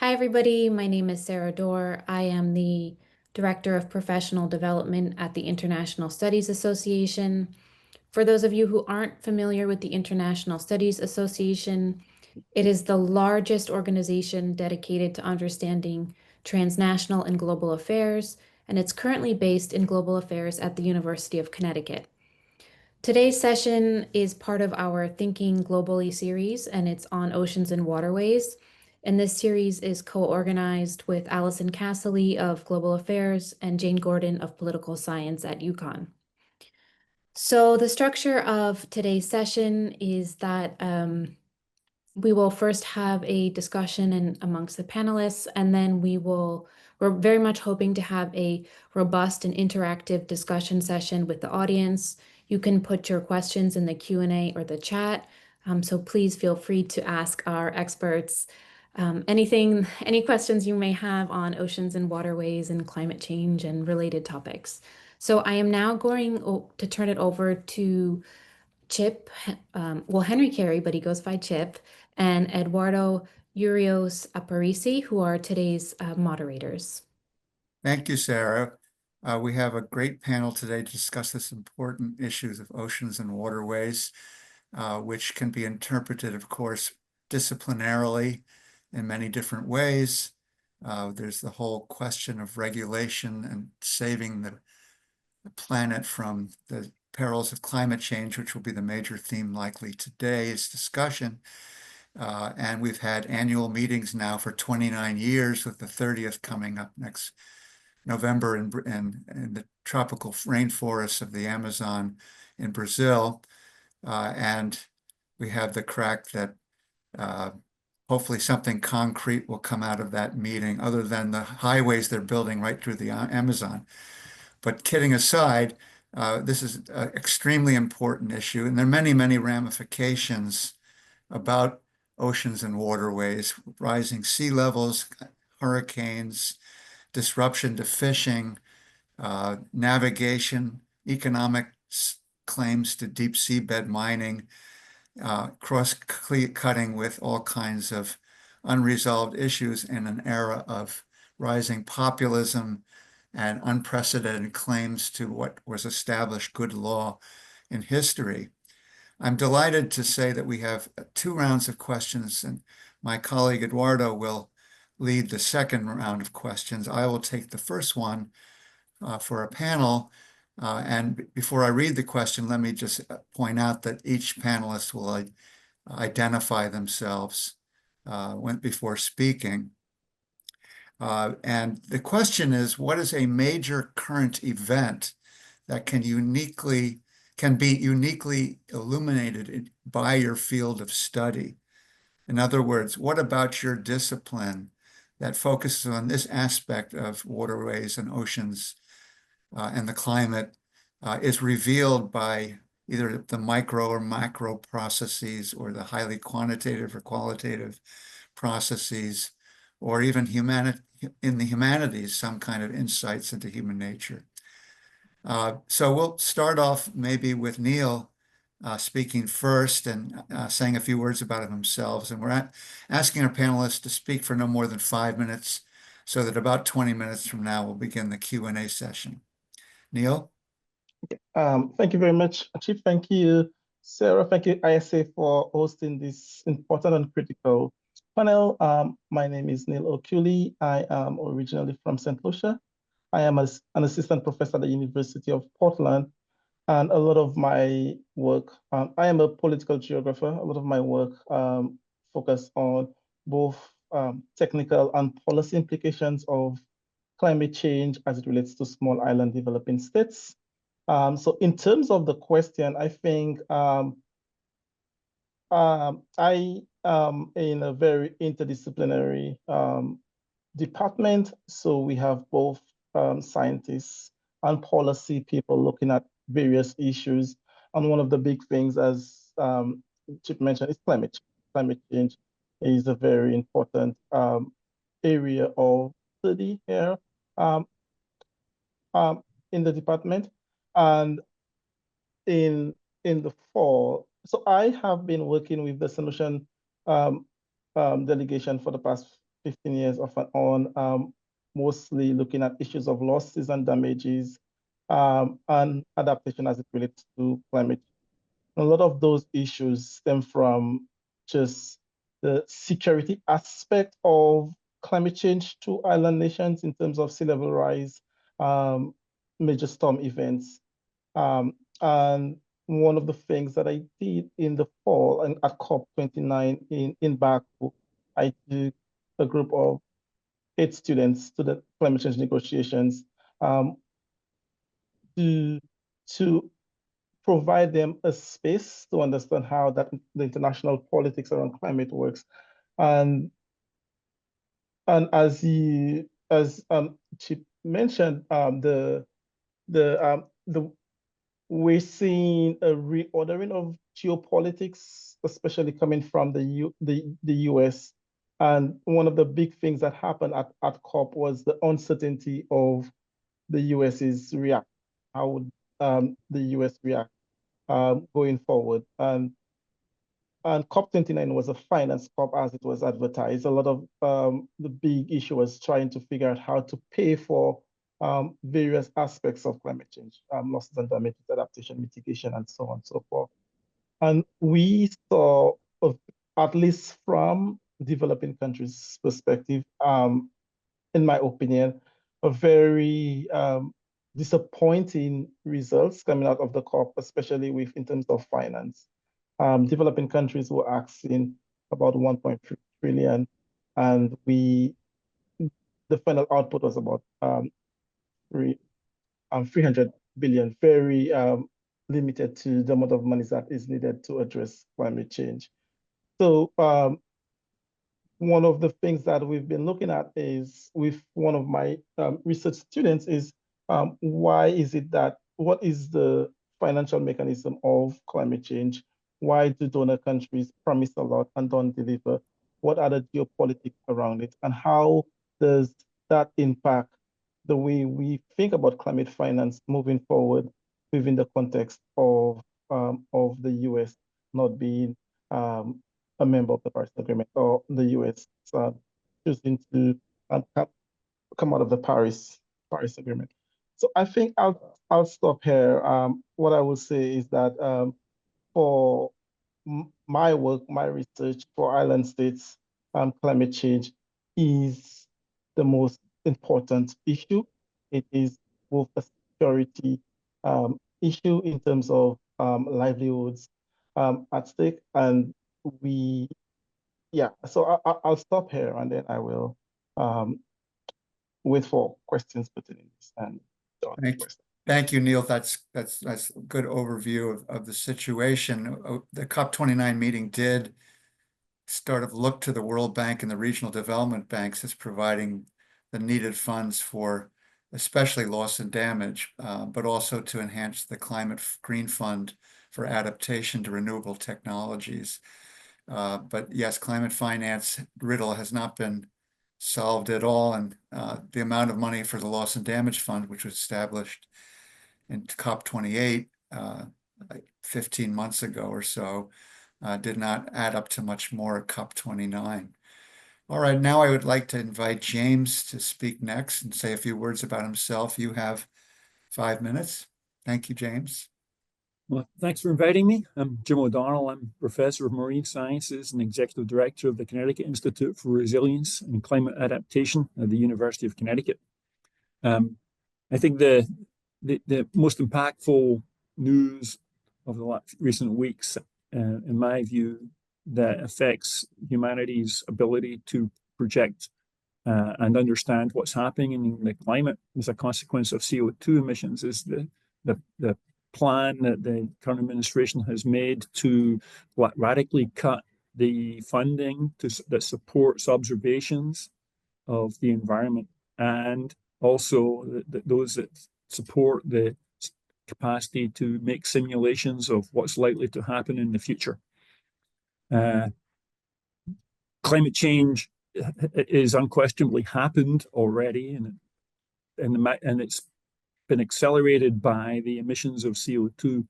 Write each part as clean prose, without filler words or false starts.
Hi, everybody. My name is Sarah Dorr. I am the Director of Professional Development at the International Studies Association. For those of you who aren't familiar with the International Studies Association, it is the largest organization dedicated to understanding transnational and global affairs, and it's currently based in global affairs at the University of Connecticut. Today's session is part of our Thinking Globally series, and it's on oceans and waterways. And this series is co-organized with Allison Casserly of Global Affairs and Jane Gordon of Political Science at UConn. So the structure of today's session is that we will first have a discussion amongst the panelists, and then we're very much hoping to have a robust and interactive discussion session with the audience. You can put your questions in the Q&A or the chat, so please feel free to ask our experts any questions you may have on oceans and waterways and climate change and related topics. So I am now going to turn it over to Chip, Henry Carey, but he goes by Chip, and Eduardo Urios Aparici, who are today's moderators. Thank you, Sarah. We have a great panel today to discuss this important issues of oceans and waterways, which can be interpreted, of course, disciplinarily in many different ways. There's the whole question of regulation and saving the planet from the perils of climate change, which will be the major theme likely today's discussion. And we've had annual meetings now for 29 years, with the 30th coming up next November in the tropical rainforests of the Amazon in Brazil. And we have the crack that hopefully something concrete will come out of that meeting other than the highways they're building right through the Amazon. But kidding aside, this is an extremely important issue, and there are many, many ramifications about oceans and waterways: rising sea levels, hurricanes, disruption to fishing, navigation, economic claims to deep seabed mining, cross-cutting with all kinds of unresolved issues in an era of rising populism and unprecedented claims to what was established good law in history. I'm delighted to say that we have 2 rounds of questions, and my colleague Eduardo will lead the second round of questions. I will take the first one for a panel. And before I read the question, let me just point out that each panelist will identify themselves before speaking. And the question is, what is a major current event that can be uniquely illuminated by your field of study? In other words, what about your discipline that focuses on this aspect of waterways and oceans and the climate is revealed by either the micro or macro processes, or the highly quantitative or qualitative processes, or even in the humanities, some kind of insights into human nature. So we'll start off maybe with Neil speaking first and saying a few words about himself. And we're asking our panelists to speak for no more than 5 minutes, so that about 20 minutes from now, we'll begin the Q&A session. Neil? Thank you very much, Chief. Thank you, Sarah. Thank you, ISA, for hosting this important and critical panel. My name is Neil Okuli. I am originally from St. Lucia. I am an assistant professor at the University of Portland, and a lot of my work, I am a political geographer. A lot of my work focus on both technical and policy implications of climate change as it relates to small island developing states. So in terms of the question, I think I am in a very interdisciplinary department. So we have both scientists and policy people looking at various issues. And one of the big things, as Chip mentioned, is climate change. Climate change is a very important area of study here in the department. And in the fall, so I have been working with the Solution delegation for the past 15 years off and on, mostly looking at issues of losses and damages and adaptation as it relates to climate. A lot of those issues stem from just the security aspect of climate change to island nations in terms of sea level rise, major storm events. And one of the things that I did in the fall and at COP29 in Baku, I took a group of 8 students to the climate change negotiations to provide them a space to understand how that the international politics around climate works. And as Chip mentioned, we're seeing a reordering of geopolitics, especially coming from the US. And one of the big things that happened at COP was the uncertainty of the US's react. How would the US react going forward? And COP29 was a finance COP as it was advertised. A lot of the big issue was trying to figure out how to pay for various aspects of climate change, losses and damages, adaptation, mitigation, and so on and so forth. And we saw, at least from developing countries' perspective, in my opinion, a very disappointing results coming out of the COP, especially in terms of finance. Developing countries were asking about 1.3 trillion, and the final output was about 300 billion, very limited to the amount of money that is needed to address climate change. So one of the things that we've been looking at is with one of my research students is why is it that, what is the financial mechanism of climate change? Why do donor countries promise a lot and don't deliver? What are the geopolitics around it? And how does that impact the way we think about climate finance moving forward within the context of the US not being a member of the Paris Agreement, or the US choosing to come out of the Paris Agreement? So I think I'll stop here. What I will say is that for my work, my research for island states, climate change is the most important issue. It is both a security issue in terms of livelihoods at stake, and so I'll stop here and then I will wait for questions pertaining to this and Thank you, Neil. That's a good overview of the situation. The COP29 meeting did sort of look to the World Bank and the regional development banks as providing the needed funds for especially loss and damage, but also to enhance the Climate Green Fund for adaptation to renewable technologies. But yes, climate finance riddle has not been solved at all. And the amount of money for the Loss and Damage Fund, which was established in COP28 like 15 months ago or so, did not add up to much more at COP29. All right, now I would like to invite James to speak next and say a few words about himself. You have 5 minutes. Thank you, James. Well, thanks for inviting me. I'm Jim O'Donnell. I'm Professor of Marine Sciences and Executive Director of the Connecticut Institute for Resilience and Climate Adaptation at the University of Connecticut. I think the most impactful news of the recent weeks, in my view, that affects humanity's ability to project and understand what's happening in the climate as a consequence of CO2 emissions is the plan that the current administration has made to radically cut the funding that supports observations of the environment, and also those that support the capacity to make simulations of what's likely to happen in the future. Climate change is unquestionably happened already, and it's been accelerated by the emissions of CO2.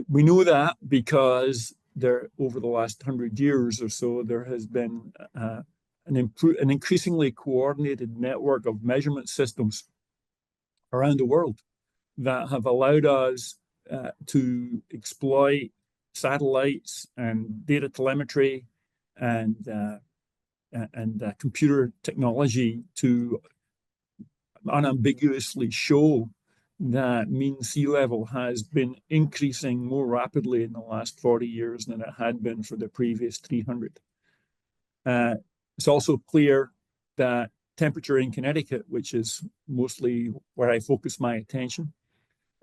We know that because there over the last 100 years or so, there has been an increasingly coordinated network of measurement systems around the world that have allowed us to exploit satellites and data telemetry and computer technology to unambiguously show that mean sea level has been increasing more rapidly in the last 40 years than it had been for the previous 300. It's also clear that temperature in Connecticut, which is mostly where I focus my attention,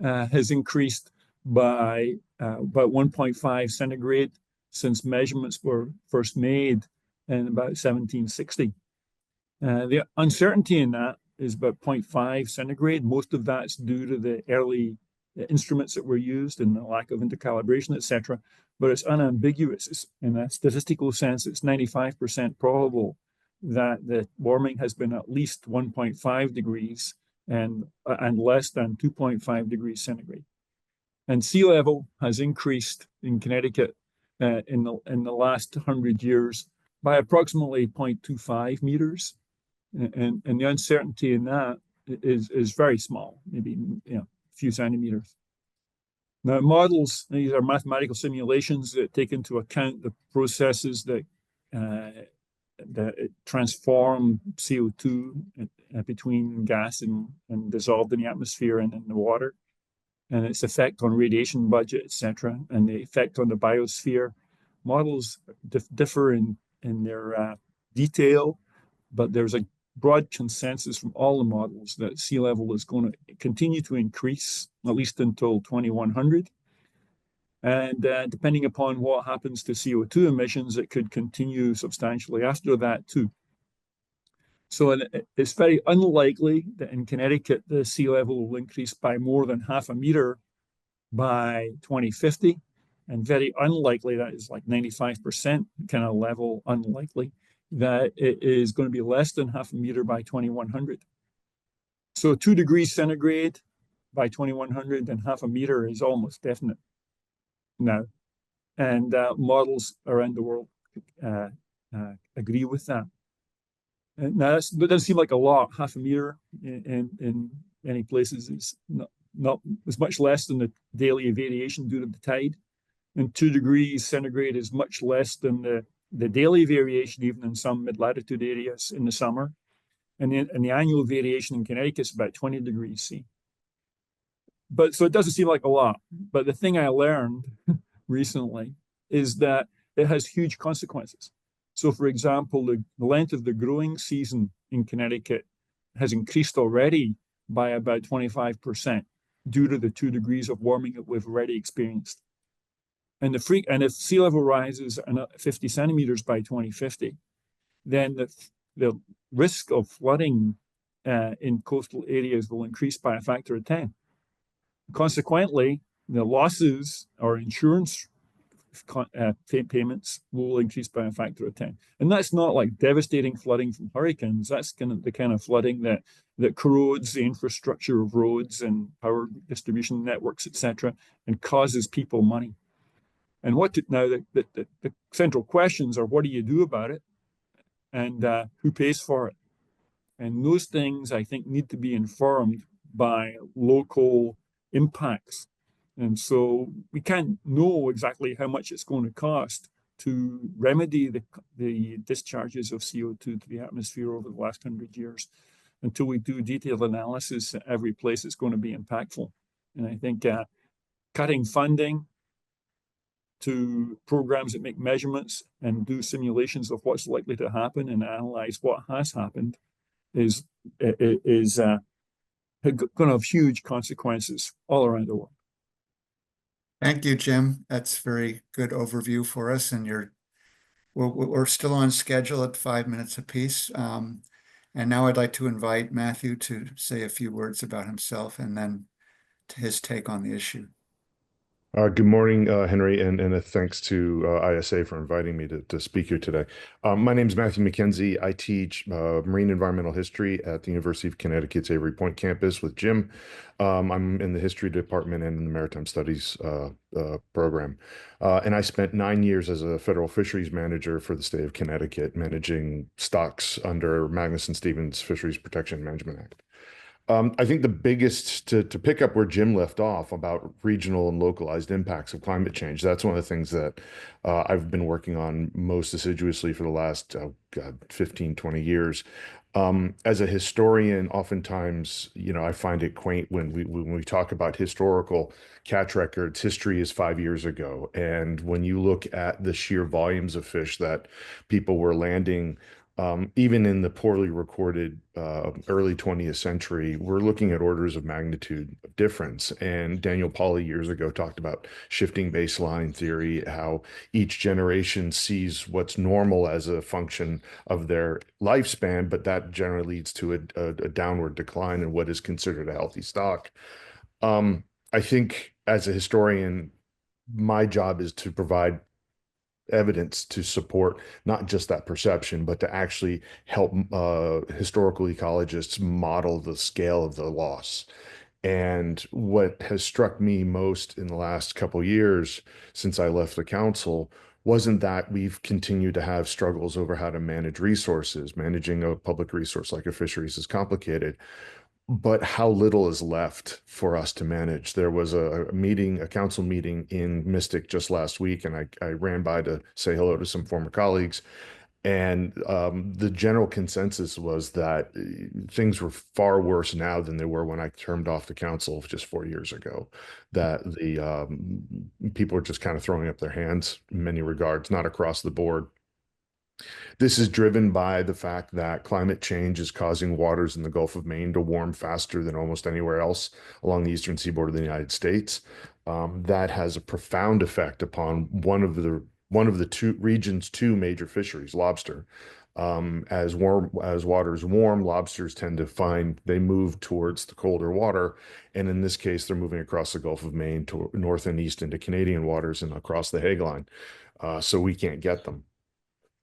has increased by about 1.5 centigrade since measurements were first made in about 1760. The uncertainty in that is about 0.5 centigrade. Most of that's due to the early instruments that were used and the lack of intercalibration, etc. But it's unambiguous. In a statistical sense, it's 95% probable that the warming has been at least 1.5 degrees and less than 2.5 degrees centigrade. And sea level has increased in Connecticut in the last 100 years by approximately 0.25 meters. And the uncertainty in that is very small, maybe a few centimeters. Now, models, these are mathematical simulations that take into account the processes that transform CO2 between gas and dissolved in the atmosphere and in the water, and its effect on radiation budget, etc., and the effect on the biosphere. Models differ in their detail, but there's a broad consensus from all the models that sea level is going to continue to increase at least until 2100. And depending upon what happens to CO2 emissions, it could continue substantially after that too. So it's very unlikely that in Connecticut, the sea level will increase by more than 0.5 meter by 2050. And very unlikely, that is like 95% kind of level unlikely, that it is going to be less than 0.5 meter by 2100. So 2 degrees centigrade by 2100 and 0.5 meter is almost definite now. And models around the world agree with that. Now, that doesn't seem like a lot. 0.5 meter in many places is not as much less than the daily variation due to the tide. And 2 degrees centigrade is much less than the daily variation, even in some mid-latitude areas in the summer. And the annual variation in Connecticut is about 20 degrees C. But so it doesn't seem like a lot. But the thing I learned recently is that it has huge consequences. So, for example, the length of the growing season in Connecticut has increased already by about 25% due to the 2 degrees of warming that we've already experienced. And if sea level rises 50 centimeters by 2050, then the risk of flooding in coastal areas will increase by a factor of 10. Consequently, the losses or insurance payments will increase by a factor of 10. And that's not like devastating flooding from hurricanes. That's the kind of flooding that corrodes the infrastructure of roads and power distribution networks, etc., and causes people money. And now the central questions are, what do you do about it? And who pays for it? And those things, I think, need to be informed by local impacts. And so we can't know exactly how much it's going to cost to remedy the discharges of CO2 to the atmosphere over the last 100 years until we do detailed analysis at every place it's going to be impactful. And I think cutting funding to programs that make measurements and do simulations of what's likely to happen and analyze what has happened is going to have huge consequences all around the world. Thank you, Jim. That's very good overview for us. And we're still on schedule at 5 minutes apiece. And now I'd like to invite Matthew to say a few words about himself and then to his take on the issue. Good morning, Henry, and a thanks to ISA for inviting me to speak here today. My name is Matthew McKenzie. I teach marine environmental history at the University of Connecticut's Avery Point campus with Jim. I'm in the history department and in the maritime studies program. And I spent 9 years as a federal fisheries manager for the state of Connecticut, managing stocks under Magnuson-Stevens Fisheries Protection and Management Act. I think the biggest to pick up where Jim left off about regional and localized impacts of climate change, that's one of the things that I've been working on most assiduously for the last 15, 20 years. As a historian, oftentimes, I find it quaint when we talk about historical catch records. History is 5 years ago, and when you look at the sheer volumes of fish that people were landing, even in the poorly recorded early 20th century, we're looking at orders of magnitude of difference. And Daniel Pauly years ago talked about shifting baseline theory, how each generation sees what's normal as a function of their lifespan, but that generally leads to a downward decline in what is considered a healthy stock. I think as a historian, my job is to provide evidence to support not just that perception, but to actually help historical ecologists model the scale of the loss. And what has struck me most in the last couple of years since I left the council wasn't that we've continued to have struggles over how to manage resources. Managing a public resource like a fisheries is complicated, but how little is left for us to manage. There was a meeting, a council meeting in Mystic just last week, and I ran by to say hello to some former colleagues. And the general consensus was that things were far worse now than they were when I termed off the council just 4 years ago. That the people are just kind of throwing up their hands in many regards, not across the board. This is driven by the fact that climate change is causing waters in the Gulf of Maine to warm faster than almost anywhere else along the eastern seaboard of the United States. That has a profound effect upon one of the two region's two major fisheries, lobster. As waters warm, lobsters tend to they move towards the colder water, and in this case, they're moving across the Gulf of Maine to north and east into Canadian waters and across the Hague Line, so we can't get them.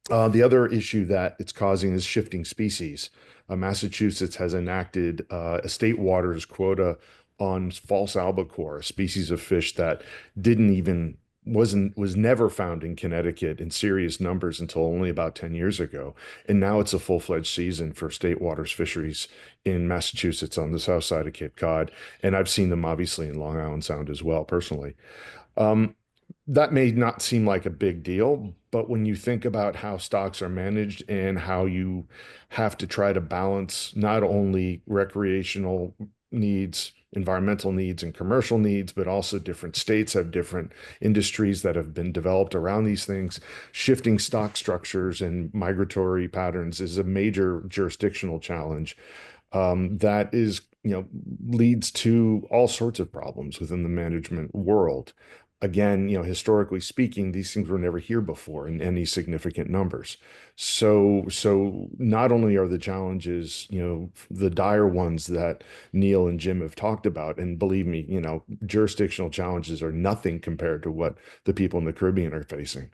The other issue that it's causing is shifting species. Massachusetts has enacted a state waters quota on false albacore, a species of fish that was never found in Connecticut in serious numbers until only about 10 years ago. And now it's a full-fledged season for state waters fisheries in Massachusetts on the south side of Cape Cod. And I've seen them obviously in Long Island Sound as well, personally. That may not seem like a big deal, but when you think about how stocks are managed and how you have to try to balance not only recreational needs, environmental needs, and commercial needs, but also different states have different industries that have been developed around these things, shifting stock structures and migratory patterns is a major jurisdictional challenge that is, leads to all sorts of problems within the management world. Again, historically speaking, these things were never here before in any significant numbers. So not only are the challenges, the dire ones that Neil and Jim have talked about, and believe me, jurisdictional challenges are nothing compared to what the people in the Caribbean are facing.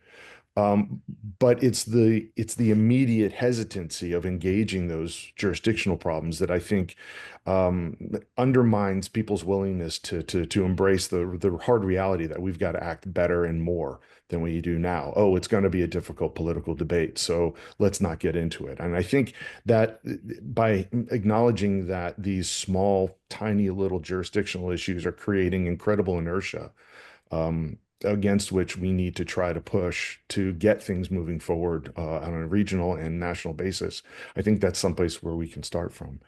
But it's the immediate hesitancy of engaging those jurisdictional problems that I think undermines people's willingness to embrace the hard reality that we've got to act better and more than we do now. Oh, it's going to be a difficult political debate, so let's not get into it. And I think that by acknowledging that these small, tiny little jurisdictional issues are creating incredible inertia, against which we need to try to push to get things moving forward on a regional and national basis. I think that's someplace where we can start from.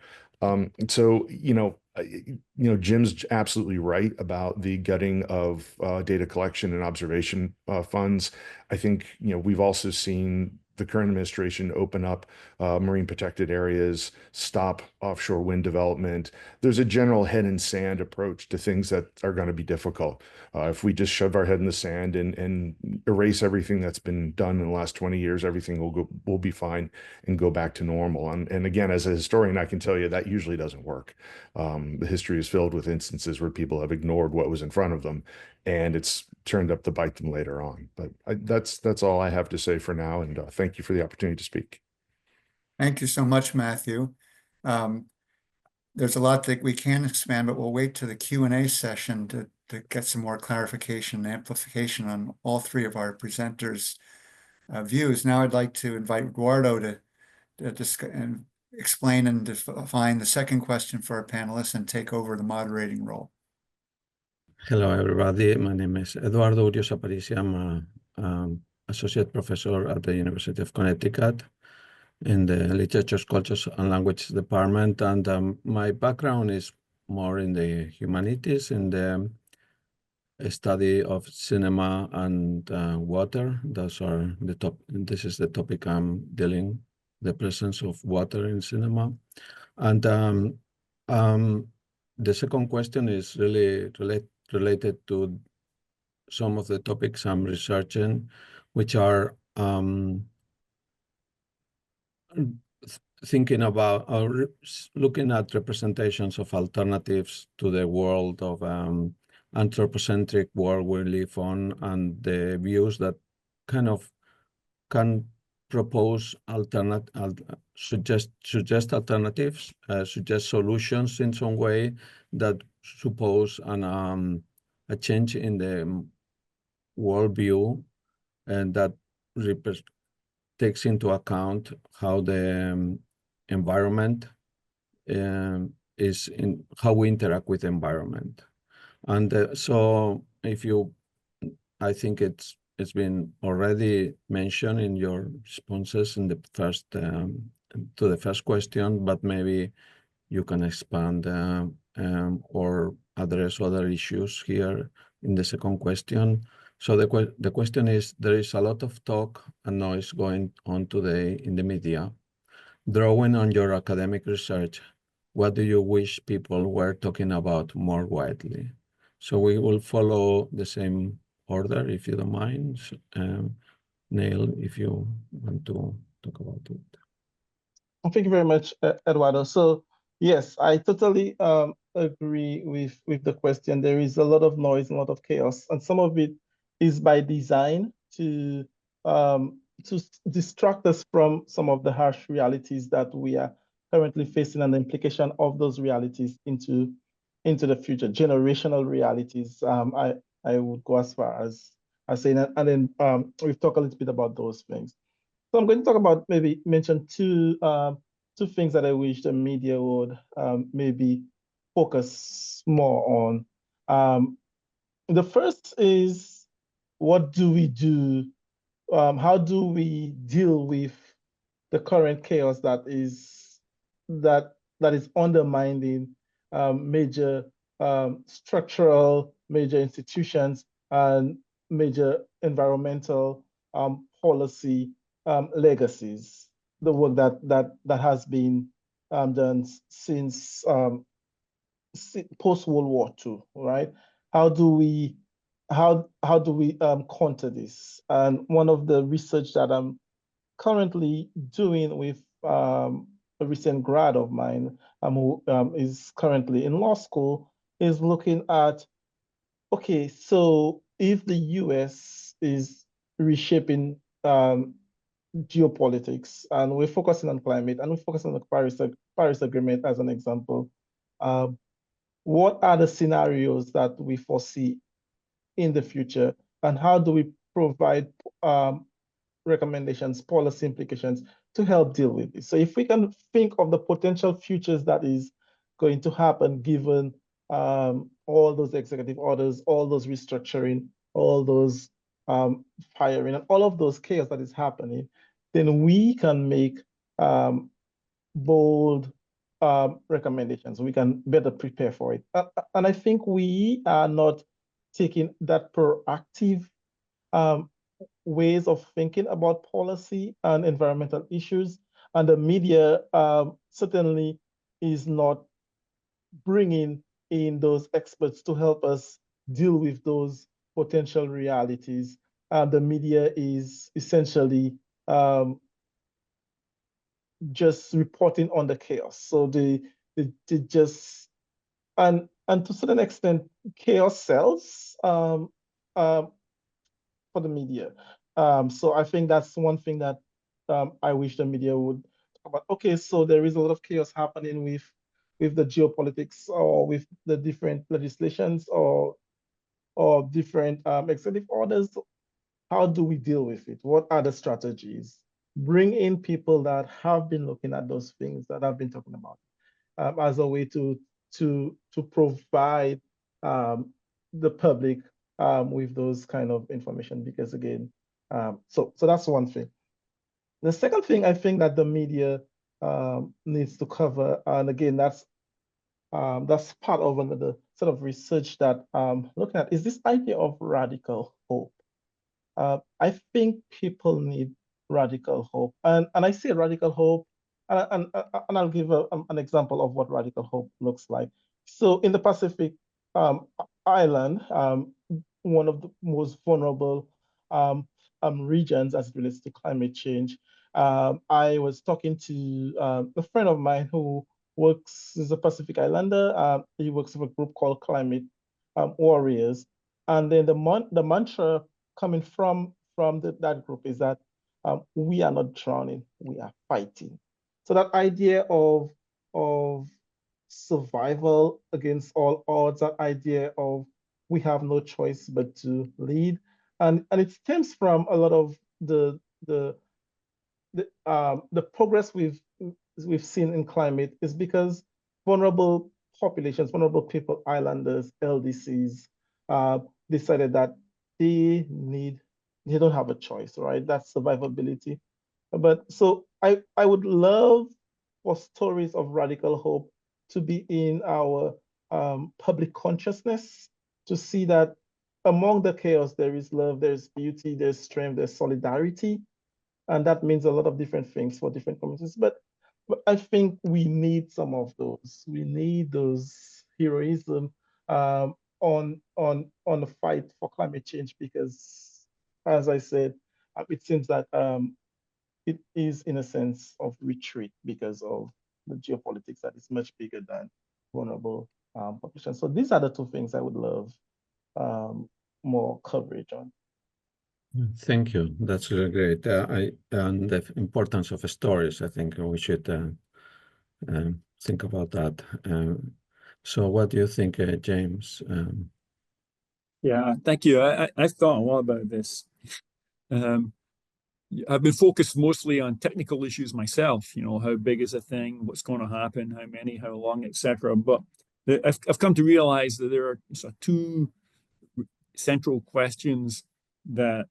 Jim's absolutely right about the gutting of data collection and observation funds. I think, we've also seen the current administration open up marine protected areas, stop offshore wind development. There's a general head in sand approach to things that are going to be difficult. If we just shove our head in the sand and erase everything that's been done in the last 20 years, everything will be fine and go back to normal. And again, as a historian, I can tell you that usually doesn't work. The history is filled with instances where people have ignored what was in front of them and it's turned up to bite them later on. But that's all I have to say for now, and thank you for the opportunity to speak. Thank you so much, Matthew. There's a lot that we can expand, but we'll wait to the Q&A session to get some more clarification and amplification on all three of our presenters' views. Now I'd like to invite Eduardo to discuss and explain and define the second question for our panelists and take over the moderating role. Hello, everybody. My name is Eduardo Urios Aparici. I'm an associate professor at the University of Connecticut in the Literature, Cultures, and Languages department. And my background is more in the humanities, in the study of cinema and water. Those are the top. This is the topic I'm dealing, the presence of water in cinema. And the second question is really related to some of the topics I'm researching, which are thinking about or looking at representations of alternatives to the world of anthropocentric world we live on, and the views that kind of can propose suggest alternatives, suggest solutions in some way that suppose a change in the worldview, and that takes into account how the environment is in how we interact with the environment. And so I think it's been already mentioned in your responses in the first to the first question, but maybe you can expand or address other issues here in the second question. So the question is, there is a lot of talk and noise going on today in the media. Drawing on your academic research, what do you wish people were talking about more widely? So we will follow the same order, if you don't mind. Neil, if you want to talk about it. Thank you very much, Eduardo. So yes, I totally agree with the question. There is a lot of noise, a lot of chaos, and some of it is by design to distract us from some of the harsh realities that we are currently facing, and the implication of those realities into the future, generational realities. I would go as far as saying that, and then we've talked a little bit about those things. So I'm going to talk about, maybe mention two things that I wish the media would maybe focus more on. The first is, what do we do? How do we deal with the current chaos that is undermining major structural, major institutions and major environmental policy legacies, the work that has been done since post-World War II, right? How do we counter this? And one of the research that I'm currently doing with a recent grad of mine, who is currently in law school, is looking at, okay, so if the US is reshaping geopolitics, and we're focusing on climate, and we're focusing on the Paris Agreement as an example, what are the scenarios that we foresee in the future, and how do we provide recommendations, policy implications to help deal with this? So if we can think of the potential futures that is going to happen, given all those executive orders, all those restructuring, all those firing, and all of those chaos that is happening, then we can make bold recommendations. We can better prepare for it. And I think we are not taking that proactive ways of thinking about policy and environmental issues. And the media certainly is not bringing in those experts to help us deal with those potential realities. The media is essentially just reporting on the chaos. So they just, and to a certain extent, chaos sells. for the media. So I think that's one thing that I wish the media would talk about. Okay, so there is a lot of chaos happening with the geopolitics or with the different legislations or different executive orders. How do we deal with it? What are the strategies? Bring in people that have been looking at those things that I've been talking about as a way to provide the public with those kind of information. Because again, so that's one thing. The second thing I think that the media needs to cover, and again, that's part of another sort of research that I'm looking at, is this idea of radical hope. I think people need radical hope, and I say radical hope, and I'll give an example of what radical hope looks like. So in the Pacific Island, one of the most vulnerable regions as it relates to climate change. I was talking to a friend of mine who works as a Pacific Islander. He works with a group called Climate Warriors, and then the mantra coming from that group is that we are not drowning, we are fighting. So that idea of survival against all odds, that idea of we have no choice but to lead, and it stems from a lot of the progress we've seen in climate is because vulnerable populations, vulnerable people, islanders, LDCs, decided that they don't have a choice, right? That's survivability. But so I would love for stories of radical hope to be in our public consciousness, to see that among the chaos, there is love, there's beauty, there's strength, there's solidarity. And that means a lot of different things for different communities. But I think we need some of those. We need those heroism on the fight for climate change, because, as I said, it seems that it is in a sense of retreat because of the geopolitics that is much bigger than vulnerable populations. So these are the two things I would love more coverage on. Thank you. That's really great. And the importance of stories, I think we should think about that. So what do you think, James? Yeah, thank you. I've thought a lot about this. I've been focused mostly on technical issues myself, how big is a thing, what's going to happen, how many, how long, etc. But I've come to realize that there are two central questions that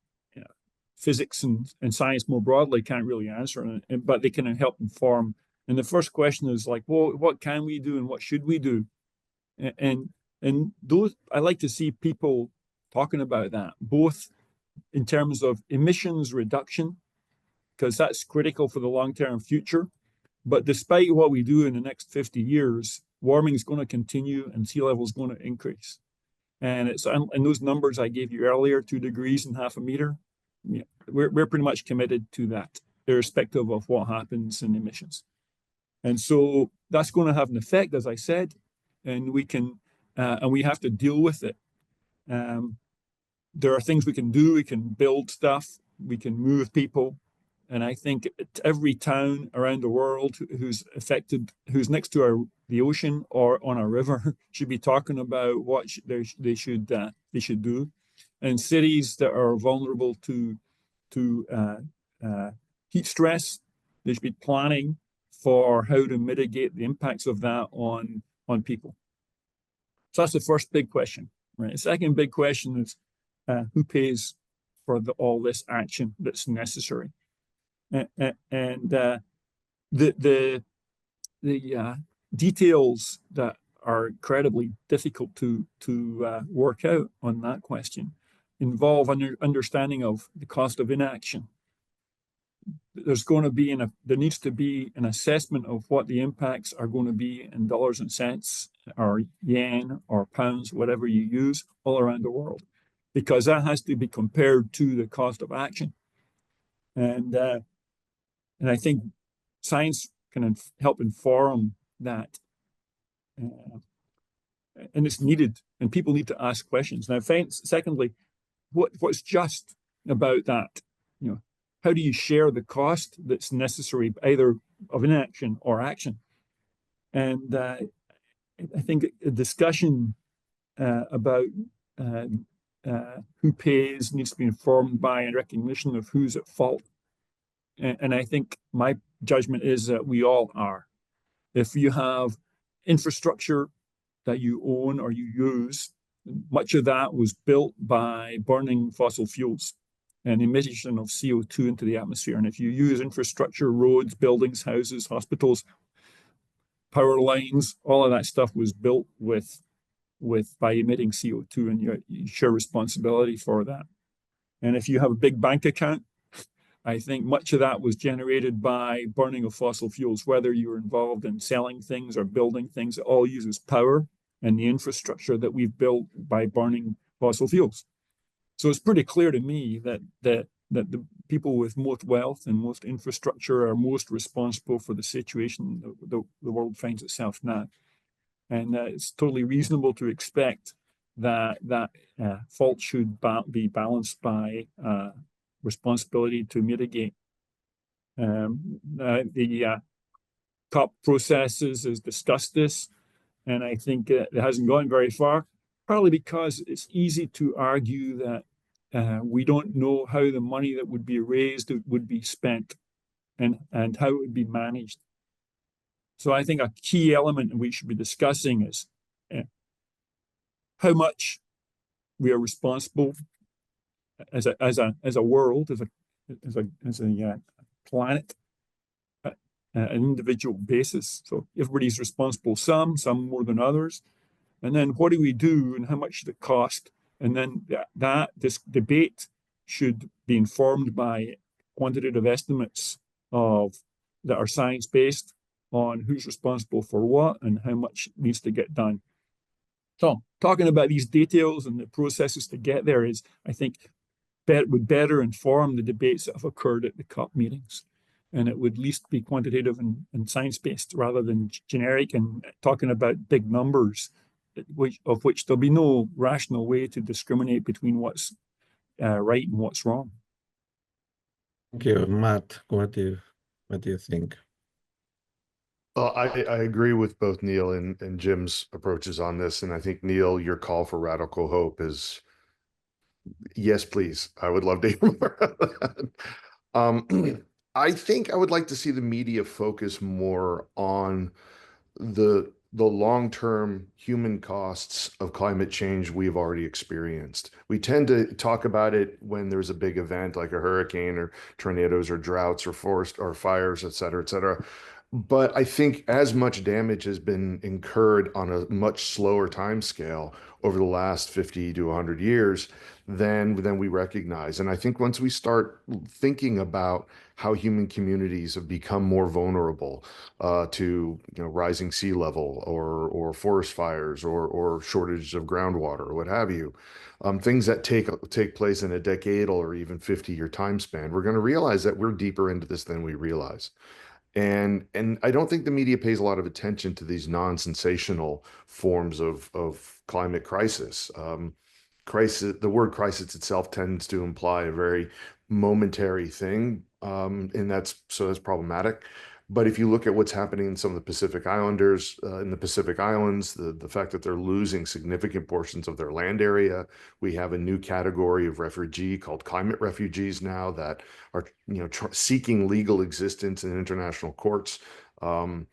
physics and science more broadly can't really answer, but they can help inform. And the first question is like, well, what can we do and what should we do? And those, I like to see people talking about that, both in terms of emissions reduction, because that's critical for the long-term future. But despite what we do in the next 50 years, warming is going to continue and sea level is going to increase. And those numbers I gave you earlier, 2 degrees and half a meter, we're pretty much committed to that, irrespective of what happens in emissions. And so that's going to have an effect, as I said, and we have to deal with it. There are things we can do. We can build stuff. We can move people. And I think every town around the world who's affected, who's next to the ocean or on a river, should be talking about what they should do. And cities that are vulnerable to heat stress, they should be planning for how to mitigate the impacts of that on people. So that's the first big question, right? The second big question is who pays for all this action that's necessary? And the details that are incredibly difficult to work out on that question involve understanding of the cost of inaction. There needs to be an assessment of what the impacts are going to be in dollars and cents or yen or pounds, whatever you use, all around the world, because that has to be compared to the cost of action. And I think science can help inform that. and it's needed, and people need to ask questions. Now, secondly, what's just about that? You know, how do you share the cost that's necessary either of inaction or action? And I think a discussion about who pays needs to be informed by a recognition of who's at fault. And I think my judgment is that we all are. If you have infrastructure that you own or you use, much of that was built by burning fossil fuels and emission of CO2 into the atmosphere. And if you use infrastructure, roads, buildings, houses, hospitals, power lines, all of that stuff was built by emitting CO2, and you share responsibility for that. And if you have a big bank account, I think much of that was generated by burning of fossil fuels, whether you're involved in selling things or building things. It all uses power and the infrastructure that we've built by burning fossil fuels. So it's pretty clear to me that the people with most wealth and most infrastructure are most responsible for the situation the world finds itself now. And it's totally reasonable to expect that fault should be balanced by responsibility to mitigate. The COP processes has discussed this, and I think it hasn't gone very far, partly because it's easy to argue that we don't know how the money that would be raised would be spent and how it would be managed. So I think a key element we should be discussing is how much we are responsible as a world, as a planet, an individual basis. So everybody's responsible, some more than others. And then what do we do and how much should it cost? And then this debate should be informed by quantitative estimates that are science-based on who's responsible for what and how much needs to get done. So talking about these details and the processes to get there is, I think, would better inform the debates that have occurred at the COP meetings. And it would at least be quantitative and science-based rather than generic and talking about big numbers, of which there'll be no rational way to discriminate between what's right and what's wrong. Thank you, Matt. What do you think? Well, I agree with both Neil and Jim's approaches on this. And I think, Neil, your call for radical hope is, yes, please. I would love to hear more of that. I think I would like to see the media focus more on the long-term human costs of climate change we've already experienced. We tend to talk about it when there's a big event like a hurricane or tornadoes or droughts or forest or fires, et cetera, et cetera. But I think as much damage has been incurred on a much slower time scale over the last 50 to 100 years than we recognize. And I think once we start thinking about how human communities have become more vulnerable to rising sea level or forest fires or shortages of groundwater or what have you, things that take place in a decadal or even 50-year time span, we're going to realize that we're deeper into this than we realize. And I don't think the media pays a lot of attention to these non-sensational forms of climate crisis. The word crisis itself tends to imply a very momentary thing, and that's problematic. But if you look at what's happening in some of the Pacific Islanders, in the Pacific Islands, the fact that they're losing significant portions of their land area, we have a new category of refugee called climate refugees now that are seeking legal existence in international courts. The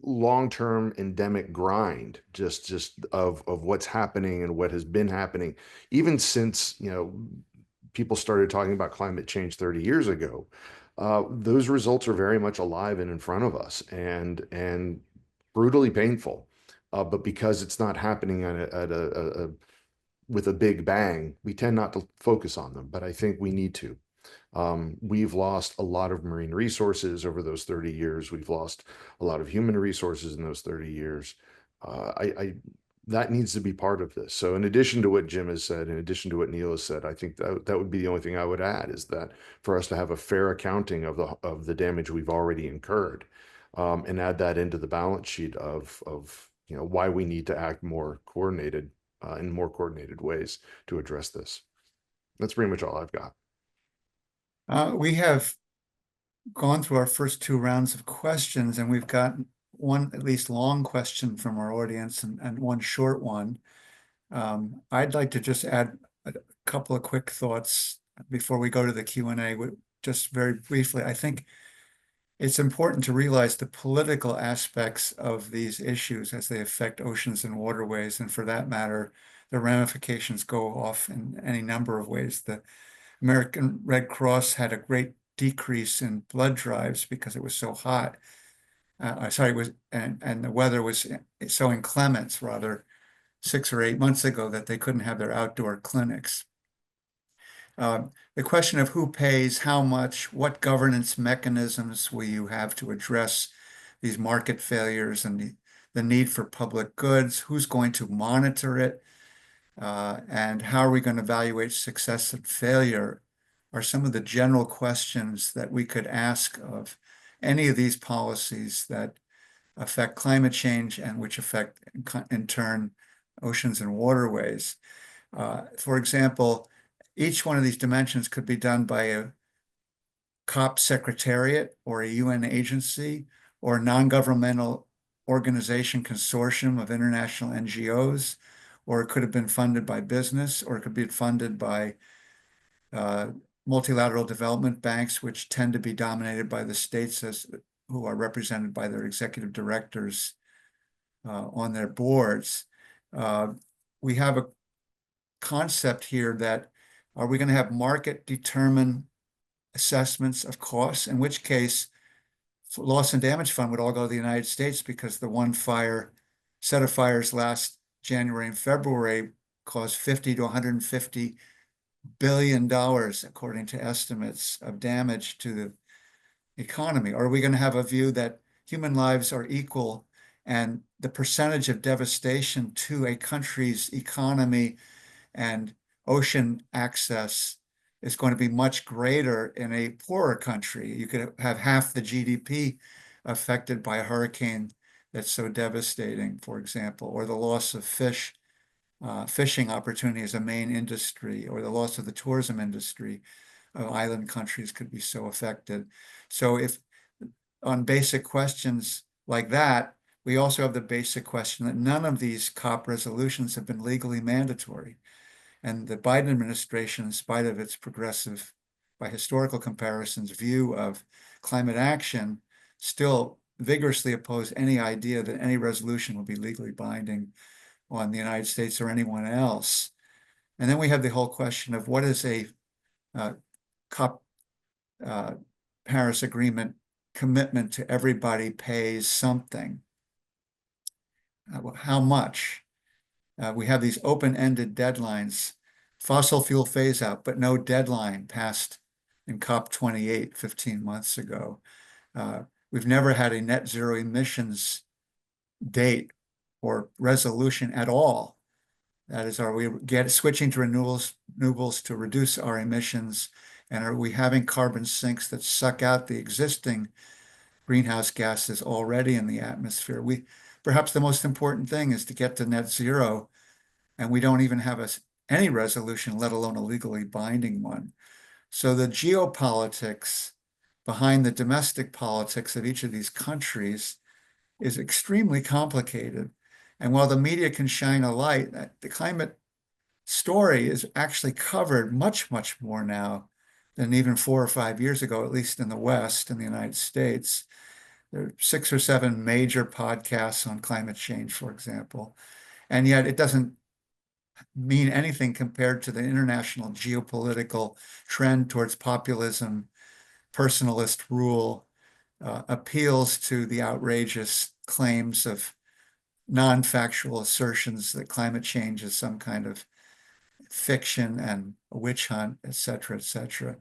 long-term endemic grind just of what's happening and what has been happening, even since people started talking about climate change 30 years ago. Those results are very much alive and in front of us and brutally painful. But because it's not happening with a big bang, we tend not to focus on them. But I think we need to. We've lost a lot of marine resources over those 30 years. We've lost a lot of human resources in those 30 years. That needs to be part of this. So in addition to what Jim has said, in addition to what Neil has said, I think that would be the only thing I would add, is that for us to have a fair accounting of the damage we've already incurred, and add that into the balance sheet of why we need to act more coordinated in more coordinated ways to address this. That's pretty much all I've got. We have gone through our first 2 rounds of questions, and we've got one at least long question from our audience and one short one. I'd like to just add a couple of quick thoughts before we go to the Q&A. Just very briefly, I think it's important to realize the political aspects of these issues as they affect oceans and waterways, and for that matter, the ramifications go off in any number of ways. The American Red Cross had a great decrease in blood drives because it was so hot. And the weather was so inclement, rather, 6 or 8 months ago, that they couldn't have their outdoor clinics. The question of who pays, how much, what governance mechanisms will you have to address these market failures and the need for public goods, who's going to monitor it, and how are we going to evaluate success and failure are some of the general questions that we could ask of any of these policies that affect climate change and which affect, in turn, oceans and waterways. For example, each one of these dimensions could be done by a COP secretariat or a UN agency or a non-governmental organization consortium of international NGOs, or it could have been funded by business, or it could be funded by multilateral development banks, which tend to be dominated by the states who are represented by their executive directors on their boards. We have a concept here that, are we going to have market-determined assessments of costs, in which case loss and damage fund would all go to the United States, because the one set of fires last January and February caused $50 to $150 billion, according to estimates, of damage to the economy. Or are we going to have a view that human lives are equal and the percentage of devastation to a country's economy and ocean access is going to be much greater in a poorer country? You could have half the GDP affected by a hurricane that's so devastating, for example, or the loss of fishing opportunity as a main industry, or the loss of the tourism industry of island countries could be so affected. So if on basic questions like that, we also have the basic question that none of these COP resolutions have been legally mandatory. And the Biden administration, in spite of its progressive, by historical comparisons, view of climate action, still vigorously oppose any idea that any resolution will be legally binding on the United States or anyone else. And then we have the whole question of what is a COP Paris Agreement commitment to everybody pays something. How much? We have these open-ended deadlines, fossil fuel phase out, but no deadline passed in COP28 15 months ago. We've never had a net zero emissions date or resolution at all. That is, are we switching to renewables to reduce our emissions? And are we having carbon sinks that suck out the existing greenhouse gases already in the atmosphere? Perhaps the most important thing is to get to net zero, and we don't even have any resolution, let alone a legally binding one. So the geopolitics behind the domestic politics of each of these countries is extremely complicated. And while the media can shine a light, the climate story is actually covered much, much more now than even 4 or 5 years ago, at least in the West, in the United States. There are 6 or 7 major podcasts on climate change, for example. And yet it doesn't mean anything compared to the international geopolitical trend towards populism, personalist rule, appeals to the outrageous claims of non-factual assertions that climate change is some kind of fiction and a witch hunt, et cetera, et cetera.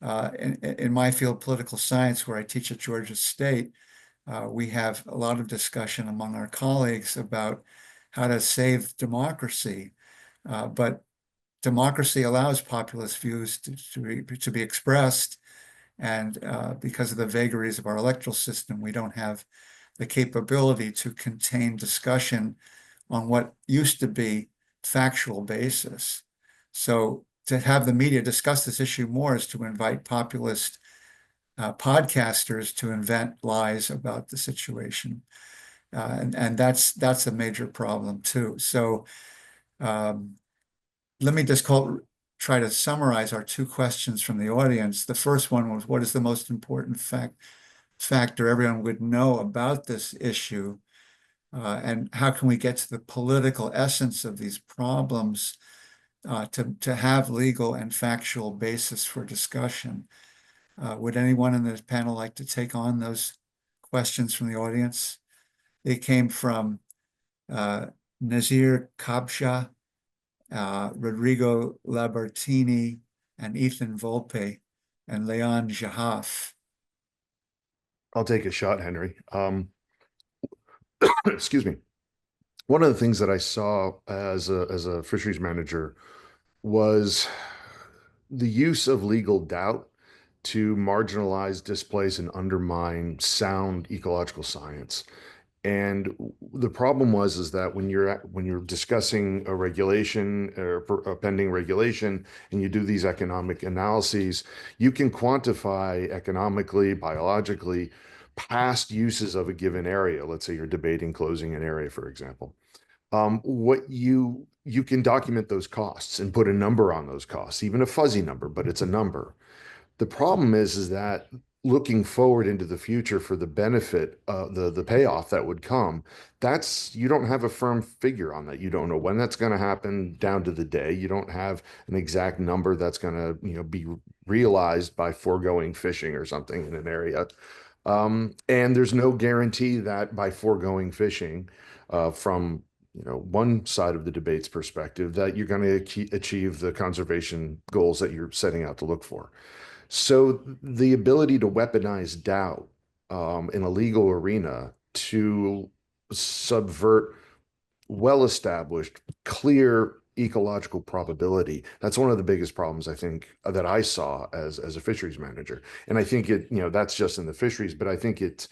In my field, political science, where I teach at Georgia State, we have a lot of discussion among our colleagues about how to save democracy. But democracy allows populist views to be expressed. And because of the vagaries of our electoral system, we don't have the capability to contain discussion on what used to be factual basis. So to have the media discuss this issue more is to invite populist podcasters to invent lies about the situation. And that's a major problem too. So let me just try to summarize our two questions from the audience. The first one was, what is the most important factor everyone would know about this issue? And how can we get to the political essence of these problems to have legal and factual basis for discussion? Would anyone in this panel like to take on those questions from the audience? They came from Nazir Kabsha, Rodrigo Labertini, and Ethan Volpe, and Leon Jahaf. I'll take a shot, Henry. Excuse me. One of the things that I saw as a fisheries manager was the use of legal doubt to marginalize, displace, and undermine sound ecological science. And the problem is that when you're discussing a regulation or a pending regulation, and you do these economic analyses, you can quantify economically, biologically, past uses of a given area. Let's say you're debating closing an area, for example. What you can document those costs and put a number on those costs, even a fuzzy number, but it's a number. The problem is that looking forward into the future for the benefit, the payoff that would come, you don't have a firm figure on that. You don't know when that's going to happen down to the day. You don't have an exact number that's going to, be realized by foregoing fishing or something in an area. And there's no guarantee that by foregoing fishing, from one side of the debate's perspective, that you're going to achieve the conservation goals that you're setting out to look for. So the ability to weaponize doubt in a legal arena to subvert well-established, clear ecological probability, that's one of the biggest problems I think that I saw as a fisheries manager. And I think that's just in the fisheries, but I think it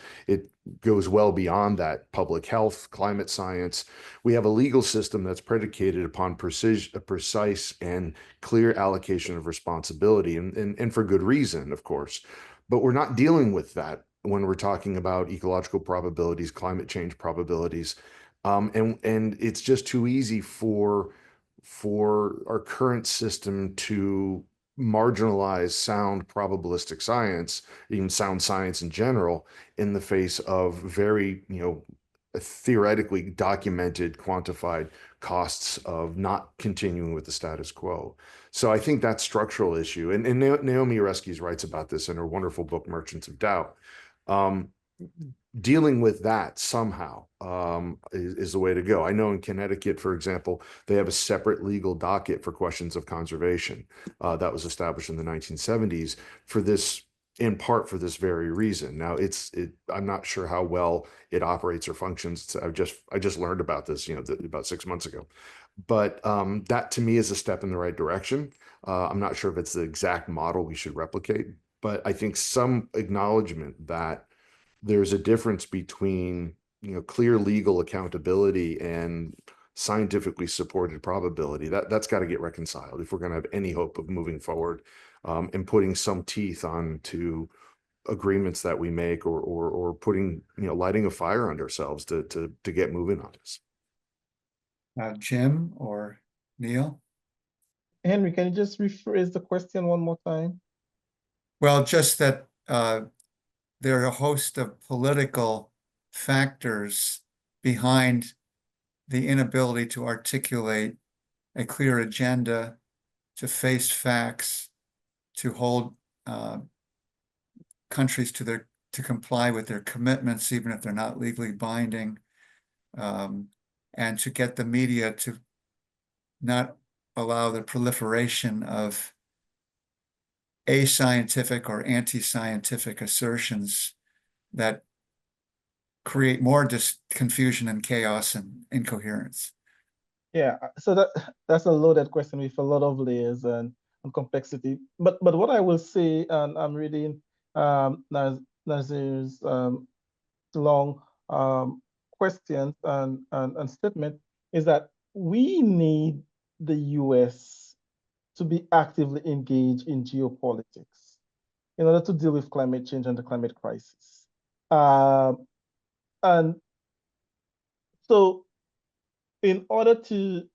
goes well beyond that. Public health, climate science. We have a legal system that's predicated upon precise and clear allocation of responsibility, and for good reason, of course. But we're not dealing with that when we're talking about ecological probabilities, climate change probabilities. And it's just too easy for our current system to marginalize sound probabilistic science, even sound science in general, in the face of very, theoretically documented, quantified costs of not continuing with the status quo. So I think that's structural issue. And Naomi Oreskes writes about this in her wonderful book, Merchants of Doubt. Dealing with that somehow is the way to go. I know in Connecticut, for example, they have a separate legal docket for questions of conservation that was established in the 1970s for this, in part for this very reason. Now, I'm not sure how well it operates or functions. I just learned about this, about 6 months ago. But that to me is a step in the right direction. I'm not sure if it's the exact model we should replicate, but I think some acknowledgement that there's a difference between, clear legal accountability and scientifically supported probability. That's got to get reconciled if we're going to have any hope of moving forward and putting some teeth onto agreements that we make, or putting, lighting a fire under ourselves to get moving on this. Jim or Neil? Henry, can you just rephrase the question one more time? Well, just that there are a host of political factors behind the inability to articulate a clear agenda, to face facts, to hold countries to comply with their commitments, even if they're not legally binding, and to get the media to not allow the proliferation of ascientific or anti-scientific assertions that create more confusion and chaos and incoherence. Yeah, so that's a loaded question with a lot of layers and complexity. But what I will say, and I'm reading Nazir's long questions and statement is that we need the US to be actively engaged in geopolitics in order to deal with climate change and the climate crisis. And so in order to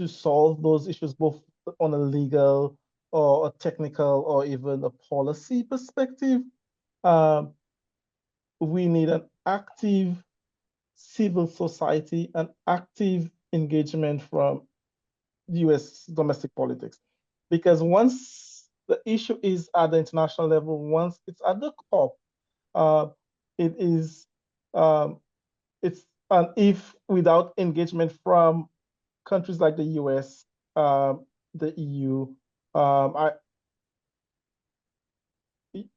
solve those issues, both on a legal or a technical or even a policy perspective, we need an active civil society, an active engagement from US domestic politics. Because once the issue is at the international level, once it's at the COP, it is, and if without engagement from countries like the US, the EU,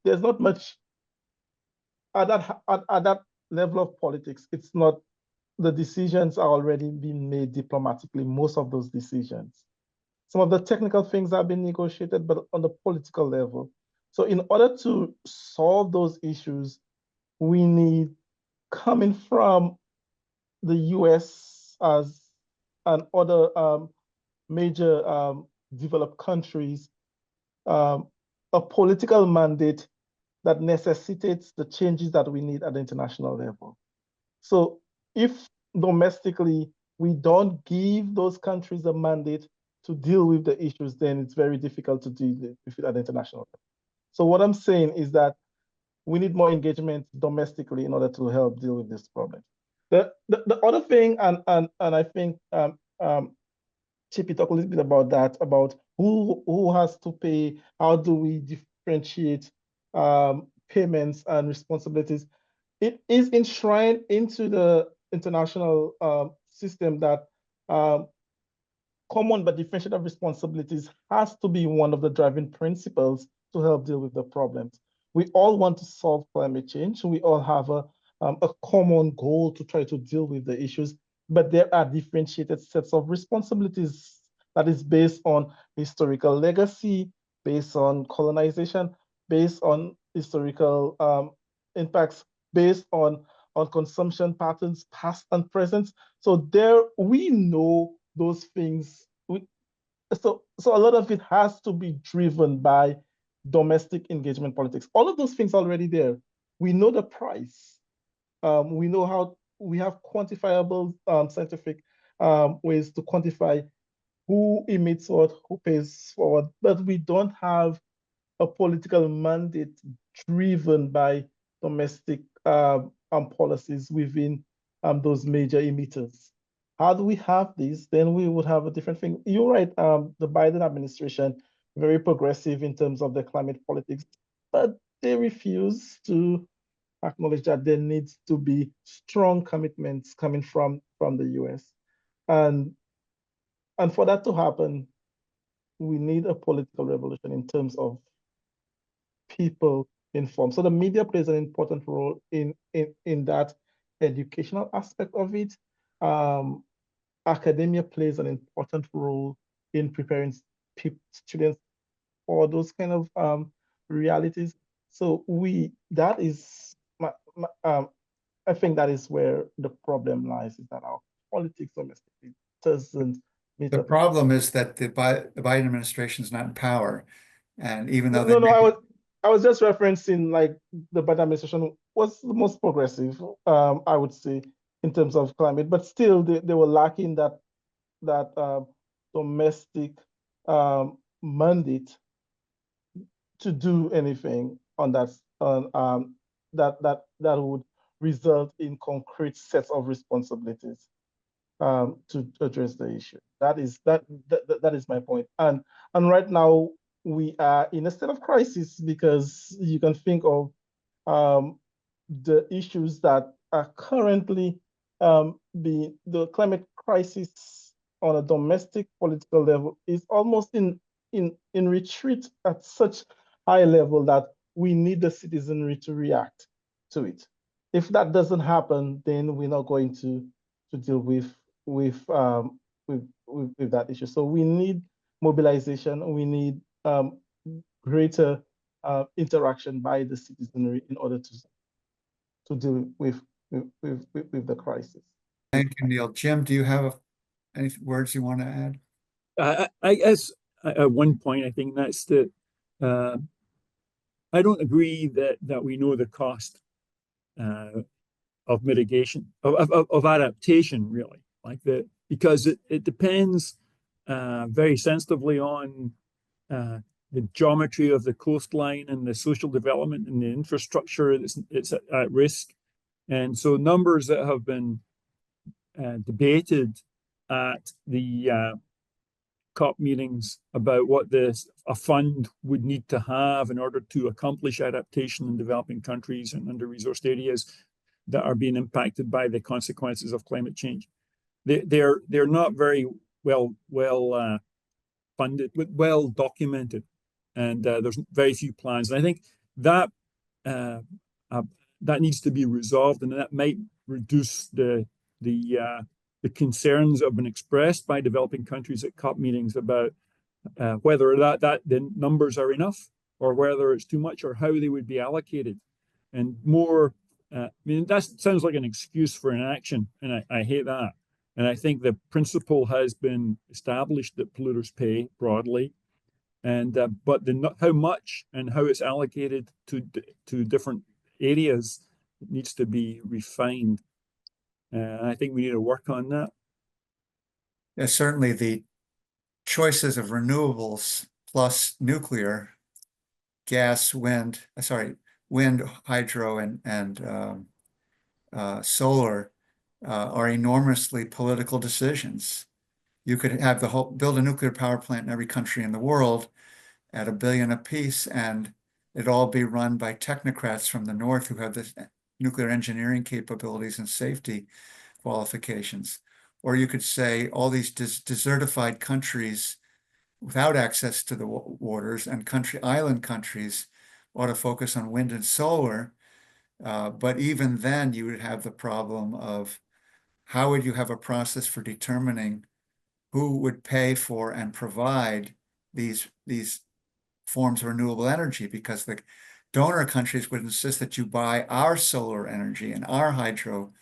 there's not much at that level of politics. It's not, the decisions are already being made diplomatically, most of those decisions. Some of the technical things have been negotiated, but on the political level. So in order to solve those issues, we need, coming from the US as and other major developed countries, a political mandate that necessitates the changes that we need at the international level. So if domestically we don't give those countries a mandate to deal with the issues, then it's very difficult to deal with it at the international level. So what I'm saying is that we need more engagement domestically in order to help deal with this problem. The other thing, and I think Chippy talked a little bit about that, about who has to pay, how do we differentiate payments and responsibilities. It is enshrined into the international system that common but differentiated responsibilities has to be one of the driving principles to help deal with the problems. We all want to solve climate change. We all have a common goal to try to deal with the issues, but there are differentiated sets of responsibilities that is based on historical legacy, based on colonization, based on historical impacts, based on consumption patterns, past and present. So there, we know those things. So a lot of it has to be driven by domestic engagement politics. All of those things are already there. We know the price. We know how, we have quantifiable scientific ways to quantify who emits what, who pays for what, but we don't have a political mandate driven by domestic policies within those major emitters. How do we have this? Then we would have a different thing. You're right, the Biden administration, very progressive in terms of the climate politics, but they refuse to acknowledge that there needs to be strong commitments coming from the US. And for that to happen, we need a political revolution in terms of people informed. So the media plays an important role in that educational aspect of it. Academia plays an important role in preparing students for those kind of realities. So that is, I think that is where the problem lies, is that our politics domestically doesn't meet The up. problem is that the Biden administration is not in power. And even though I was just referencing, like, the Biden administration was the most progressive, I would say, in terms of climate, but still they were lacking that domestic mandate to do anything on that that would result in concrete sets of responsibilities to address the issue. That is my point. And right now we are in a state of crisis, because you can think of the issues that are currently the climate crisis on a domestic political level is almost in retreat at such high level that we need the citizenry to react to it. If that doesn't happen, then we're not going to deal with that issue. So we need mobilization. We need greater interaction by the citizenry in order to to deal with the crisis. Thank you, Neil. Jim, do you have any words you want to add? I guess at one point, I think that's that I don't agree that we know the cost of mitigation, of adaptation, really, like that, because it depends very sensitively on the geometry of the coastline and the social development and the infrastructure it's at risk. And so numbers that have been debated at the COP meetings about what a fund would need to have in order to accomplish adaptation in developing countries and under-resourced areas that are being impacted by the consequences of climate change. They're not very well funded, well documented, and there's very few plans. And I think that that needs to be resolved, and that might reduce the concerns that have been expressed by developing countries at COP meetings about whether that the numbers are enough or whether it's too much or how they would be allocated. And more, I mean, that sounds like an excuse for inaction, and I hate that. And I think the principle has been established that polluters pay broadly, and but how much and how it's allocated to different areas needs to be refined. I think we need to work on that. Yeah, certainly the choices of renewables plus nuclear, gas, wind, hydro, and solar are enormously political decisions. You could have build a nuclear power plant in every country in the world at $1 billion apiece, and it'd all be run by technocrats from the north who have the nuclear engineering capabilities and safety qualifications. Or you could say all these desertified countries without access to the waters and island countries ought to focus on wind and solar. But even then, you would have the problem of how would you have a process for determining who would pay for and provide these forms of renewable energy, because the donor countries would insist that you buy our solar energy and our hydro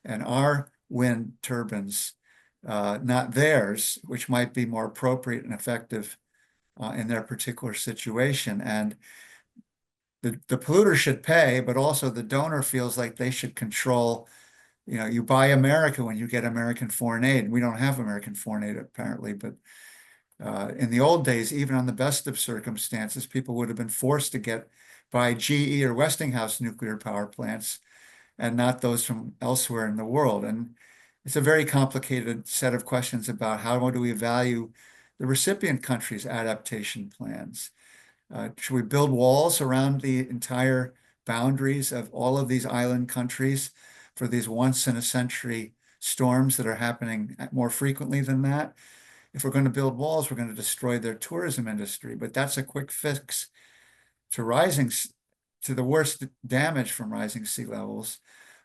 and our wind turbines, not theirs, which might be more appropriate and effective in their particular situation. And the polluter should pay, but also the donor feels like they should control. You buy America when you get American foreign aid. We don't have American foreign aid apparently, but in the old days, even on the best of circumstances, people would have been forced to buy GE or Westinghouse nuclear power plants and not those from elsewhere in the world. And it's a very complicated set of questions about how do we value the recipient countries' adaptation plans. Should we build walls around the entire boundaries of all of these island countries for these once-in-a-century storms that are happening more frequently than that? If we're going to build walls, we're going to destroy their tourism industry. But that's a quick fix to the worst damage from rising sea levels,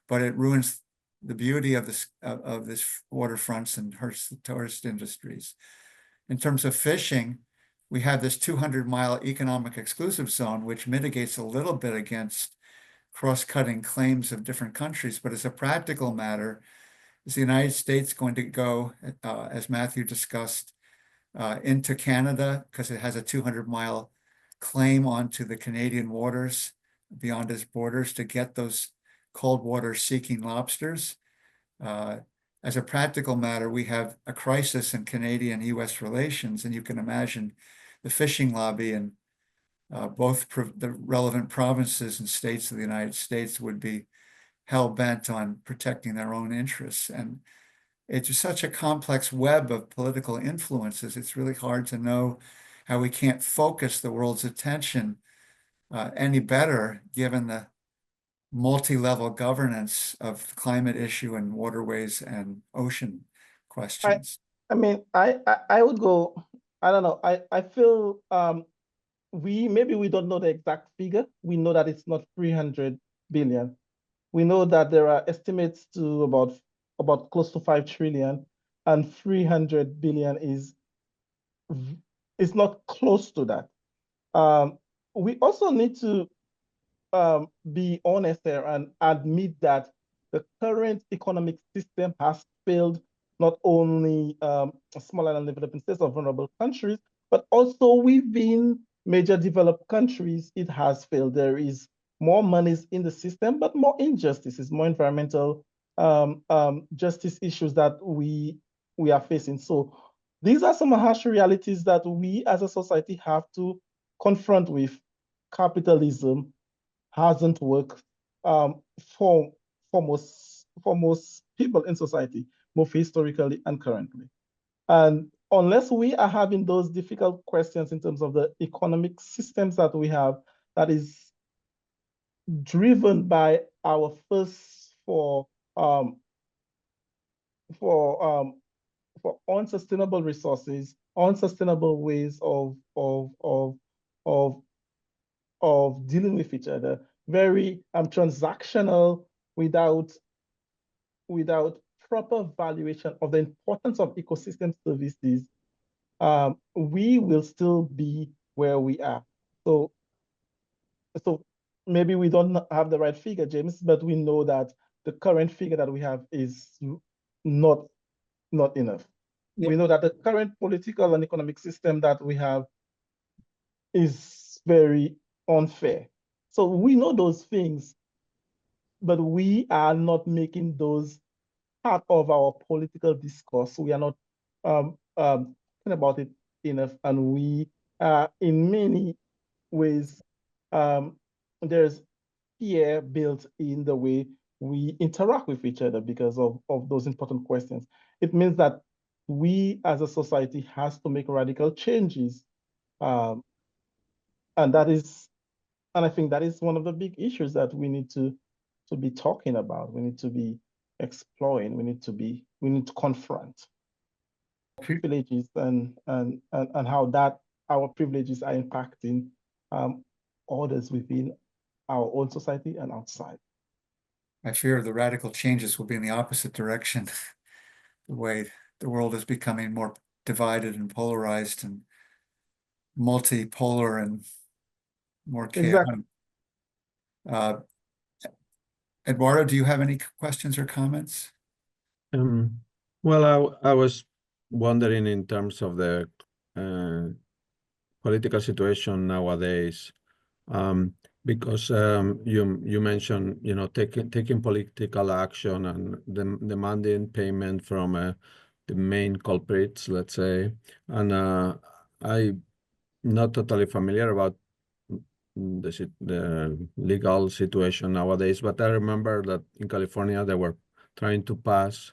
but it ruins the beauty of this waterfronts and hurts the tourist industries. In terms of fishing, we have this 200-mile economic exclusive zone, which mitigates a little bit against cross-cutting claims of different countries. But as a practical matter, is the United States going to go, as Matthew discussed, into Canada because it has a 200-mile claim onto the Canadian waters beyond its borders to get those cold water seeking lobsters? As a practical matter, we have a crisis in Canadian-US relations, and you can imagine the fishing lobby in both the relevant provinces and states of the United States would be hell-bent on protecting their own interests. And it's just such a complex web of political influences. It's really hard to know how we can't focus the world's attention any better, given the multi-level governance of the climate issue and waterways and ocean questions. I mean, I would go, I don't know, I feel maybe we don't know the exact figure. We know that it's not 300 billion. We know that there are estimates to about close to 5 trillion, and 300 billion is not close to that. We also need to be honest here and admit that the current economic system has failed not only smaller and developing states or vulnerable countries, but also within major developed countries, it has failed. There is more monies in the system, but more injustices, more environmental justice issues that we are facing. So these are some harsh realities that we as a society have to confront with. Capitalism hasn't worked for most people in society, both historically and currently. And unless we are having those difficult questions in terms of the economic systems that we have, that is driven by our thirst for unsustainable resources, unsustainable ways of dealing with each other, very transactional, without proper valuation of the importance of ecosystem services, we will still be where we are. So maybe we don't have the right figure, James, but we know that the current figure that we have is not enough. Yeah. We know that the current political and economic system that we have is very unfair. So we know those things, but we are not making those part of our political discourse. We are not talking about it enough, and we in many ways there's fear built in the way we interact with each other because of those important questions. It means that we as a society has to make radical changes, and I think that is one of the big issues that we need to be talking about. We need to be exploring. We need to confront privileges and how that our privileges are impacting others within our own society and outside. I fear the radical changes will be in the opposite direction. The way the world is becoming more divided and polarized and multipolar and more chaotic. Exactly. Eduardo, do you have any questions or comments? Well, I was wondering in terms of the political situation nowadays, because you mentioned, taking political action and demanding payment from the main culprits, let's say, and I'm not totally familiar about the legal situation nowadays, but I remember that in California they were trying to pass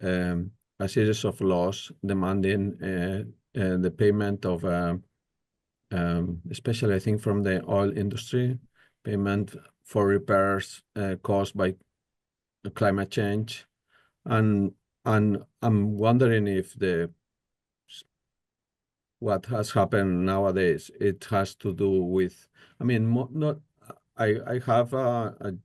a series of laws demanding the payment of, especially I think from the oil industry, payment for repairs caused by climate change, and I'm wondering if what has happened nowadays, it has to do with, I mean, I have the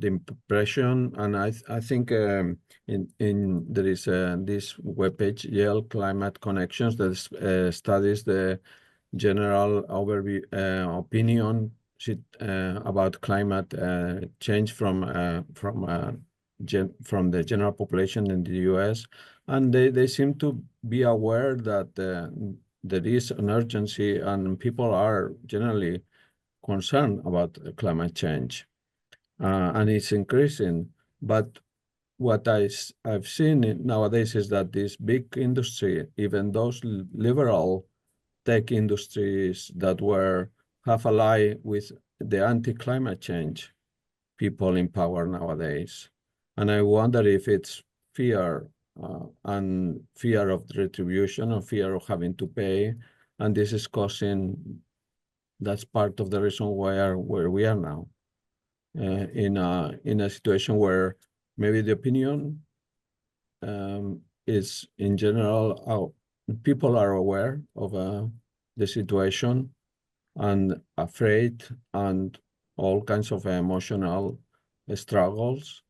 impression, and I think there is this webpage, Yale Climate Connections, that studies the general overview opinion about climate change from the general population in the US, and they seem to be aware that there is an urgency and people are generally concerned about climate change, and it's increasing. But what I've seen nowadays is that this big industry, even those liberal tech industries that were half allied with the anti-climate change people in power nowadays. And I wonder if it's fear and fear of retribution or fear of having to pay. And this is that's part of the reason where we are now, in a situation where maybe the opinion is in general, people are aware of the situation and afraid and all kinds of emotional struggles,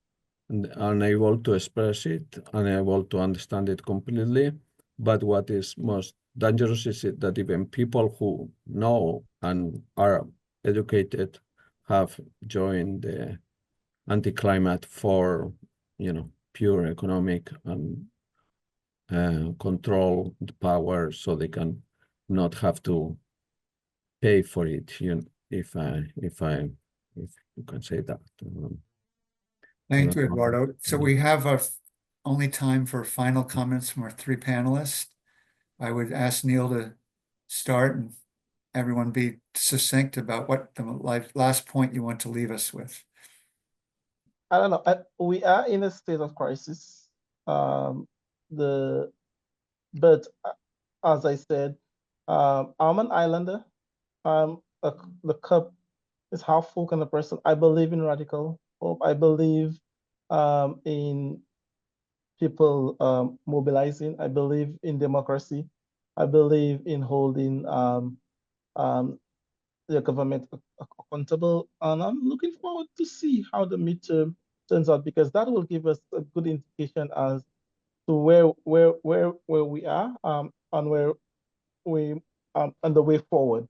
and unable to express it, unable to understand it completely. But what is most dangerous is that even people who know and are educated have joined the anti-climate for, pure economic and control the power, so they can not have to pay for it. If you can say that. Thank you, Yeah. Eduardo. So we have only time for final comments from our three panelists. I would ask Neil to start and everyone be succinct about what the last point you want to leave us with. I don't know. We are in a state of crisis. But as I said, I'm an islander. The cup is half full kind of person. I believe in radical hope. I believe in people mobilizing. I believe in democracy. I believe in holding the government accountable. And I'm looking forward to see how the midterm turns out, because that will give us a good indication as to where we are and where we and the way forward.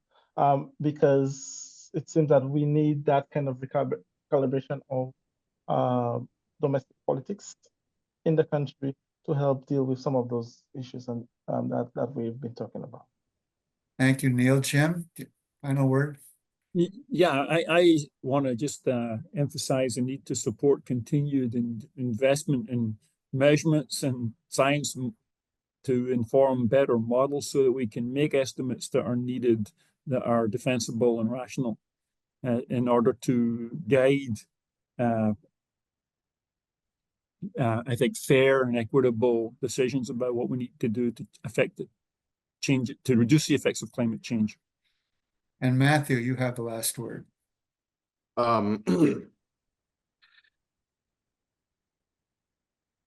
Because it seems that we need that kind of recalibration of domestic politics in the country to help deal with some of those issues and that we've been talking about. Thank you, Neil. Jim, final word. Yeah, I want to just emphasize the need to support continued investment in measurements and science to inform better models so that we can make estimates that are needed, that are defensible and rational in order to guide, I think, fair and equitable decisions about what we need to do to affect it, change it, to reduce the effects of climate change. And Matthew, you have the last word.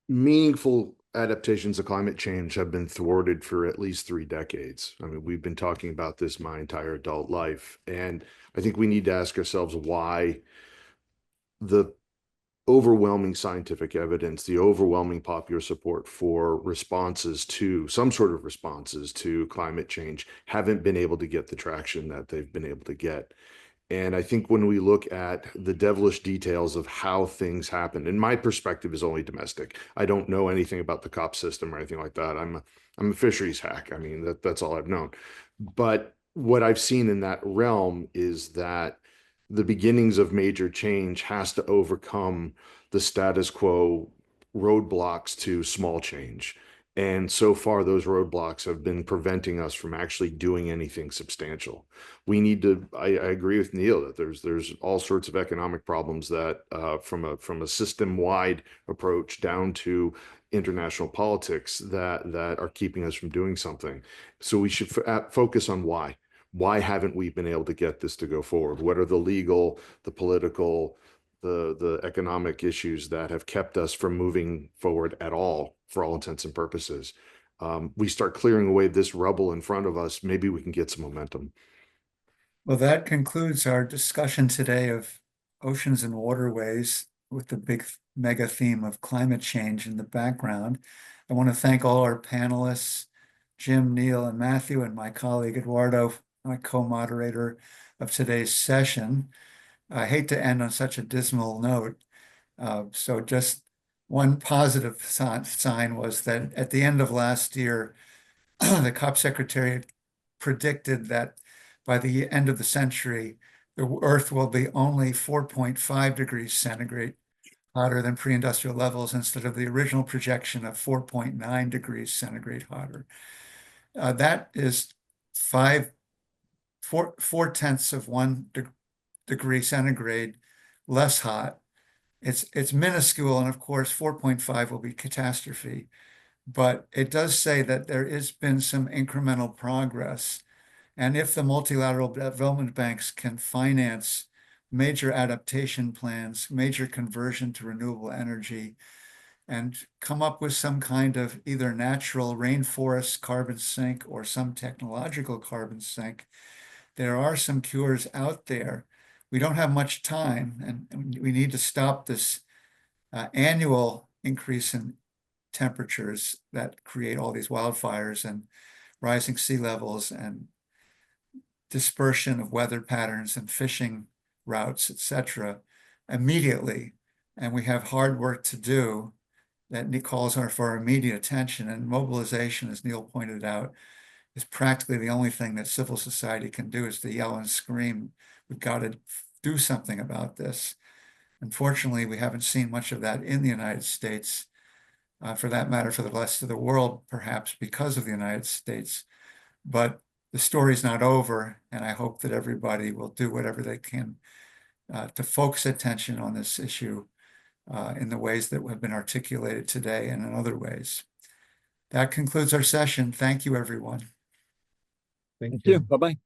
Meaningful adaptations of climate change have been thwarted for at least 3 decades. I mean, we've been talking about this my entire adult life, and I think we need to ask ourselves why the overwhelming scientific evidence, the overwhelming popular support for responses to some sort of responses to climate change haven't been able to get the traction that they've been able to get. And I think when we look at the devilish details of how things happen, and my perspective is only domestic. I don't know anything about the COP system or anything like that. I'm a fisheries hack. I mean, that's all I've known. But what I've seen in that realm is that the beginnings of major change has to overcome the status quo roadblocks to small change. And so far, those roadblocks have been preventing us from actually doing anything substantial. We need to, I agree with Neil that there's all sorts of economic problems that from a system-wide approach down to international politics that are keeping us from doing something. So we should focus on why. Why haven't we been able to get this to go forward? What are the legal, the political, the economic issues that have kept us from moving forward at all, for all intents and purposes? We start clearing away this rubble in front of us, maybe we can get some momentum. Well, that concludes our discussion today of oceans and waterways with the big mega theme of climate change in the background. I want to thank all our panelists, Jim, Neil, and Matthew, and my colleague Eduardo, my co-moderator of today's session. I hate to end on such a dismal note. So just one positive sign was that at the end of last year, the COP Secretariat predicted that by the end of the century, the Earth will be only 4.5 degrees centigrade hotter than pre-industrial levels instead of the original projection of 4.9 degrees centigrade hotter. That is 4/10 of 1 degree centigrade less hot. It's minuscule, and of course 4.5 will be catastrophe. But it does say that there has been some incremental progress. And if the multilateral development banks can finance major adaptation plans, major conversion to renewable energy, and come up with some kind of either natural rainforest carbon sink or some technological carbon sink, there are some cures out there. We don't have much time, and we need to stop this annual increase in temperatures that create all these wildfires and rising sea levels and dispersion of weather patterns and fishing routes, etc., immediately. And we have hard work to do that calls for immediate attention, and mobilization, as Neil pointed out, is practically the only thing that civil society can do, is to yell and scream, we've got to do something about this. Unfortunately, we haven't seen much of that in the United States, for that matter, for the rest of the world, perhaps because of the United States. But the story's not over, and I hope that everybody will do whatever they can to focus attention on this issue in the ways that have been articulated today and in other ways. That concludes our session. Thank you, everyone. Thank Thank you. you. Bye-bye.